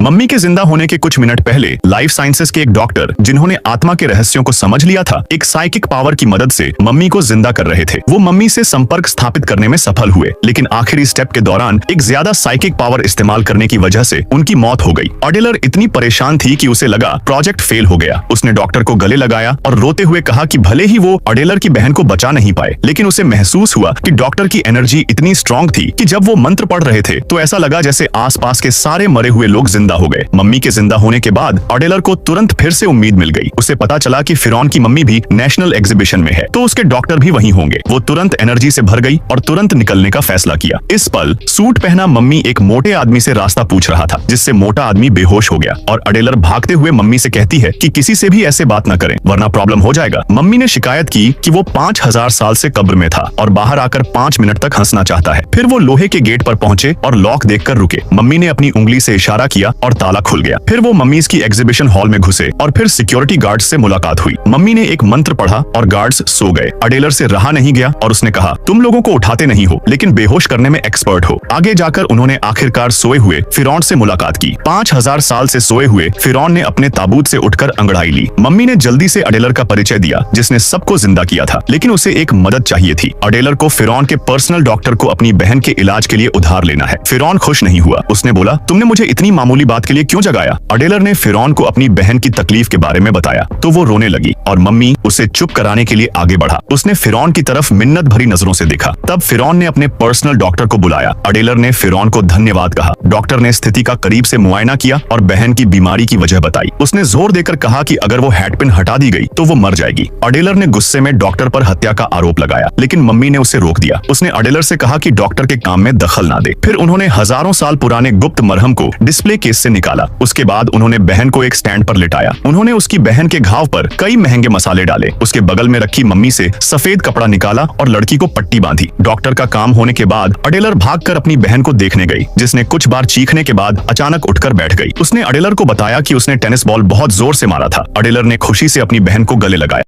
Mummy के जिंदा होने के कुछ मिनट पहले लाइफ साइंसेस के एक डॉक्टर, जिन्होंने आत्मा के रहस्यों को समझ लिया था, एक साइकिक पावर की मदद से मम्मी को जिंदा कर रहे थे। वो मम्मी से संपर्क स्थापित करने में सफल हुए, लेकिन आखिरी स्टेप के दौरान एक ज्यादा साइकिक पावर इस्तेमाल करने की वजह से उनकी मौत हो गई। अडेलर इतनी परेशान थी कि उसे लगा प्रोजेक्ट फेल हो गया। उसने डॉक्टर को गले लगाया और रोते हुए कहा कि भले ही वो अडेलर की बहन को बचा नहीं पाए, लेकिन उसे महसूस हुआ कि डॉक्टर की एनर्जी इतनी स्ट्रांग थी कि जब वो मंत्र पढ़ रहे थे तो ऐसा लगा जैसे आसपास के सारे मरे हुए लोग जिंदा हो गए। मम्मी के जिंदा होने के बाद अडेलर को तुरंत फिर से उम्मीद मिल गई। उसे पता चला कि फिरौन की मम्मी भी नेशनल एग्जीबिशन में है, तो उसके डॉक्टर भी वहीं होंगे। वो तुरंत एनर्जी से भर गई और तुरंत निकलने का फैसला किया। इस पल सूट पहना मम्मी एक मोटे आदमी से रास्ता पूछ रहा था, जिससे मोटा आदमी बेहोश हो गया और अडेलर भागते हुए मम्मी से कहती है कि किसी से भी ऐसे बात न करें वरना प्रॉब्लम हो जाएगा। मम्मी ने शिकायत की कि वो 5000 साल से कब्र में था और बाहर आकर 5 मिनट तक हंसना चाहता है। फिर वो लोहे के गेट पर पहुंचे और लॉक देखकर रुके। मम्मी ने अपनी उंगली से इशारा किया और ताला खुल गया। फिर वो मम्मीज की एग्जीबिशन हॉल में घुसे और फिर सिक्योरिटी गार्ड्स से मुलाकात हुई। मम्मी ने एक मंत्र पढ़ा और गार्ड्स सो गए। अडेलर से रहा नहीं गया और उसने कहा, तुम लोगों को उठाते नहीं हो, लेकिन बेहोश करने में एक्सपर्ट हो। आगे जाकर उन्होंने आखिरकार सोए हुए फिरौन से मुलाकात की। 5000 साल से सोए हुए फिरौन ने अपने ताबूत से उठकर अंगड़ाई ली। मम्मी ने जल्दी से अडेलर का परिचय दिया, जिसने सबको जिंदा किया था, लेकिन उसे एक मदद चाहिए थी। अडेलर को फिरौन के पर्सनल डॉक्टर को अपनी बहन के इलाज के लिए उधार लेना है। फिरौन खुश नहीं हुआ। उसने बोला, तुमने मुझे इतनी मामूली बात के लिए क्यों जगाया? अडेलर ने फिरौन को अपनी बहन की तकलीफ के बारे में बताया तो वो रोने लगी और मम्मी उसे चुप कराने के लिए आगे बढ़ा। उसने फिरौन की तरफ मिन्नत भरी नजरों से देखा। तब फिरौन ने अपने पर्सनल डॉक्टर को बुलाया। अडेलर ने फिरौन को धन्यवाद कहा। डॉक्टर ने स्थिति का करीब से मुआयना किया और बहन की बीमारी की वजह बताई। उसने जोर देकर कहा कि अगर वो हेडपिन हटा दी गई तो वो मर जाएगी। अडेलर ने गुस्से में डॉक्टर पर हत्या का आरोप लगाया, लेकिन मम्मी ने उसे रोक दिया। उसने अडेलर से कहा कि डॉक्टर के काम में दखल ना दे। फिर उन्होंने हजारों साल पुराने गुप्त मरहम को डिस्प्ले केस से निकाला। उसके बाद उन्होंने बहन को एक स्टैंड पर लिटाया। उन्होंने उसकी बहन के घाव पर कई महंगे मसाले डाले। उसके बगल में रखी मम्मी से सफेद कपड़ा निकाला और लड़की को पट्टी बांधी। डॉक्टर का काम होने के बाद अडेलर भागकर अपनी बहन को देखने गई, जिसने कुछ बार चीखने के बाद अचानक उठकर बैठ गई। उसने अडेलर को बताया कि उसने टेनिस बॉल बहुत जोर से मारा था। अडेलर ने खुशी से अपनी बहन को गले लगाया।